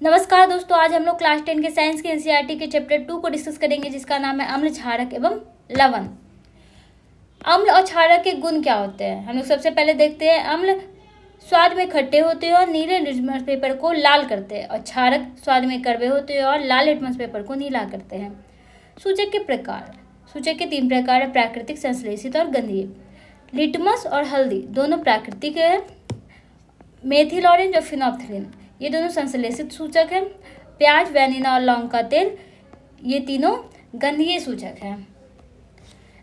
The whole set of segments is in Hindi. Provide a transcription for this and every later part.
नमस्कार दोस्तों, आज हम लोग क्लास 10 के साइंस के एनसीईआरटी के चैप्टर 2 को डिस्कस करेंगे, जिसका नाम है अम्ल, क्षारक एवं लवण। अम्ल और क्षारक के गुण क्या होते हैं, हम लोग सबसे पहले देखते हैं। अम्ल स्वाद में खट्टे होते हैं और नीले लिटमस पेपर को लाल करते हैं, और क्षारक स्वाद में कड़वे होते हैं और लाल लिटमस पेपर को नीला करते हैं। सूचक के प्रकार। सूचक के 3 प्रकार है: प्राकृतिक, संश्लेषित और गंधीय। लिटमस और हल्दी दोनों प्राकृतिक है। मेथिल ऑरेंज और फिनोल्फ्थालीन ये दोनों संश्लेषित सूचक हैं। प्याज, वैनिला और लौंग का तेल ये तीनों गंधीय सूचक हैं।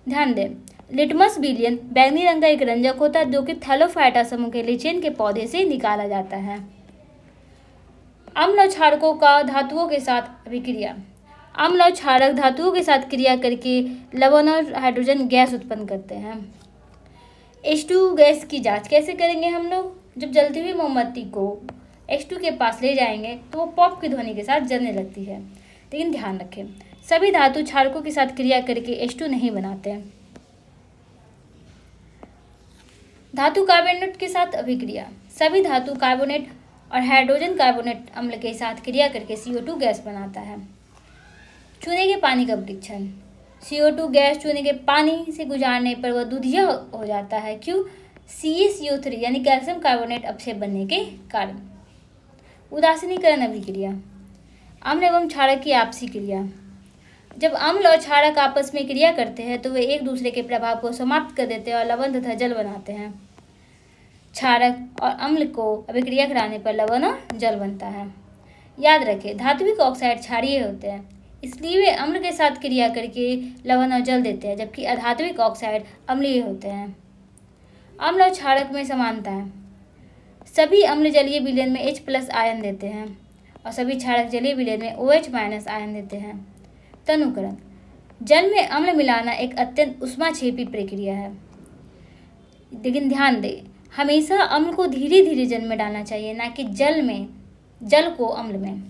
ध्यान दें, लिटमस विलयन बैंगनी रंग का एक रंजक होता है जो कि थैलोफाइटा समूह के लिचेन के पौधे से निकाला जाता है। अम्ल और क्षारकों का धातुओं के साथ अभिक्रिया। अम्ल और क्षारक धातुओं के साथ क्रिया करके लवण और हाइड्रोजन गैस उत्पन्न करते हैं। H2 गैस की जांच कैसे करेंगे हम लोग? जब जलती हुई मोमबत्ती को H2 के पास ले जाएंगे तो वो पॉप की ध्वनि के साथ जलने लगती है। लेकिन ध्यान रखें, सभी धातु क्षारकों के साथ क्रिया करके H2 नहीं बनाते हैं। धातु कार्बोनेट के साथ अभिक्रिया। सभी धातु कार्बोनेट और हाइड्रोजन कार्बोनेट अम्ल के साथ क्रिया करके CO2 गैस बनाता है। चूने के पानी का परीक्षण। CO2 गैस चूने के पानी से गुजारने पर वह दूधिया हो जाता है। क्यों? CaCO3 यानी कैल्शियम कार्बोनेट अपक्षय बनने के कारण। उदासीनीकरण अभिक्रिया। अम्ल एवं क्षारक की आपसी क्रिया। जब अम्ल और क्षारक आपस में क्रिया करते हैं तो वे एक दूसरे के प्रभाव को समाप्त कर देते हैं और लवण तथा जल बनाते हैं। क्षारक और अम्ल को अभिक्रिया कराने पर लवण और जल बनता है। याद रखें, धात्विक ऑक्साइड क्षारीय होते हैं, इसलिए वे अम्ल के साथ क्रिया करके लवण और जल देते हैं, जबकि अधात्विक ऑक्साइड अम्लीय होते हैं। अम्ल और क्षारक में समानता है। सभी अम्ल जलीय विलयन में H+ आयन देते हैं और सभी क्षारक जलीय विलयन में OH- आयन देते हैं। तनुकरण। जल में अम्ल मिलाना एक अत्यंत ऊष्माक्षेपी प्रक्रिया है। लेकिन ध्यान दें, हमेशा अम्ल को धीरे धीरे जल में डालना चाहिए, ना कि जल को अम्ल में।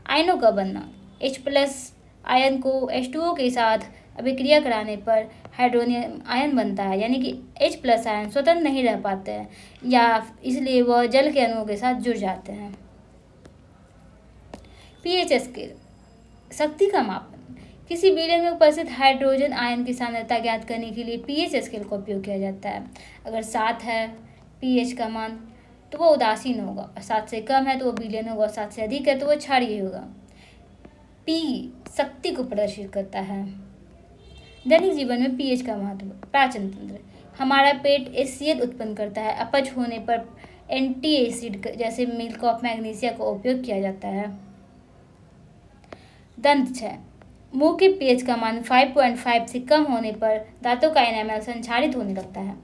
आयनों का बनना। H+ आयन को H2O के साथ अभिक्रिया कराने पर हाइड्रोनियम आयन बनता है, यानी कि H+ आयन स्वतंत्र नहीं रह पाते हैं या इसलिए वह जल के अणुओं के साथ जुड़ जाते हैं। pH scale. शक्ति का मापन। किसी विलयन में उपस्थित हाइड्रोजन आयन की सांद्रता ज्ञात करने के लिए pH स्केल का उपयोग किया जाता है। अगर 7 है pH का मान तो वह उदासीन होगा, और 7 से कम है तो वह विलयन होगा, और 7 से अधिक है तो वह क्षारीय होगा। P शक्ति को प्रदर्शित करता है। दैनिक जीवन में pH का महत्व। पाचन तंत्र। हमारा पेट HCl उत्पन्न करता है। अपच होने पर एंटी एसिड जैसे मिल्क ऑफ मैग्नीशिया का उपयोग किया जाता है। दंत क्षय। मुंह के pH का मान 5.5 से कम होने पर दांतों का एनामेल संक्षारित होने लगता है।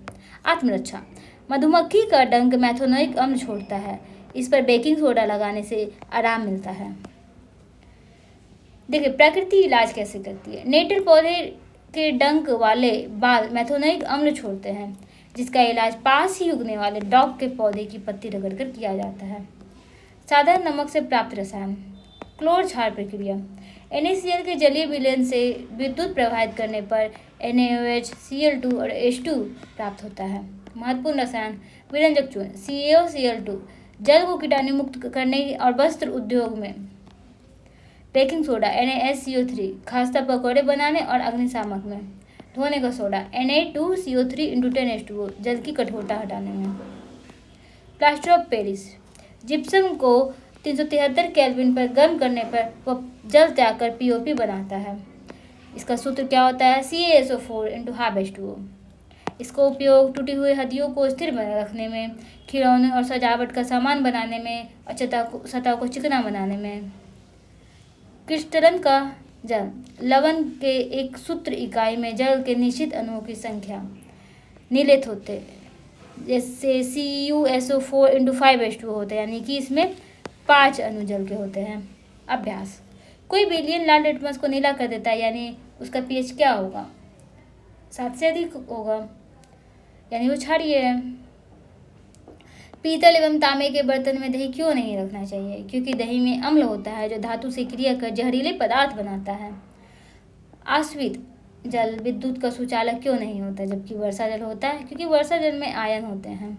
आत्मरक्षा। मधुमक्खी का डंक मैथोनोइक अम्ल छोड़ता है, इस पर बेकिंग सोडा लगाने से आराम मिलता है। देखिए, प्रकृति इलाज कैसे करती है। नेटर पौधे के डंक वाले बाल मैथोनोइक अम्ल छोड़ते हैं, जिसका इलाज पास ही उगने वाले डॉग के पौधे की पत्ती रगड़कर किया जाता है। साधारण नमक से प्राप्त रसायन। क्लोर क्षार प्रक्रिया। NaCl के जलीय विलयन से विद्युत प्रवाहित करने पर NaOH, Cl2 और H2 प्राप्त होता है। महत्वपूर्ण रसायन। विरंजक चूर्ण CaOCl2 जल को कीटाणु मुक्त करने और वस्त्र उद्योग में। बेकिंग सोडा NaSCO3 खासतौर पकौड़े बनाने और अग्निशामक में। धोने का सोडा Na2CO3 × 10H2O जल की कठोरता हटाने में। Plaster of Paris. जिप्सम को 373 केल्विन पर गर्म करने पर वह जल त्याग कर POP बनाता है। इसका सूत्र क्या होता है? CaSO4 × ½ इसका उपयोग टूटी हुई हड्डियों को स्थिर रखने में, खिलौने और सजावट का सामान बनाने में और सतह को चिकना बनाने में। क्रिस्टलन का जल। लवण के एक सूत्र इकाई में जल के निश्चित अणुओं की संख्या निहित होते, जैसे CuSO4 × 5H2O होते हैं, यानी कि इसमें 5 अणु जल के होते हैं। अभ्यास। कोई विलयन लाल लिटमस को नीला कर देता है, यानी उसका pH क्या होगा? 7 से अधिक होगा, यानी वो क्षारीय है। पीतल एवं तांबे के बर्तन में दही क्यों नहीं रखना चाहिए? क्योंकि दही में अम्ल होता है जो धातु से क्रिया कर जहरीले पदार्थ बनाता है। आश्रित जल विद्युत का सुचालक क्यों नहीं होता जबकि वर्षा जल होता है? क्योंकि वर्षा जल में आयन होते हैं।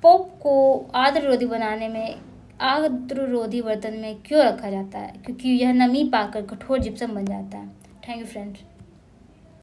पोप को आर्द्र रोधी बनाने में आर्द्ररोधी बर्तन में क्यों रखा जाता है? क्योंकि यह नमी पाकर कठोर जिप्सम बन जाता है। Thank you friends.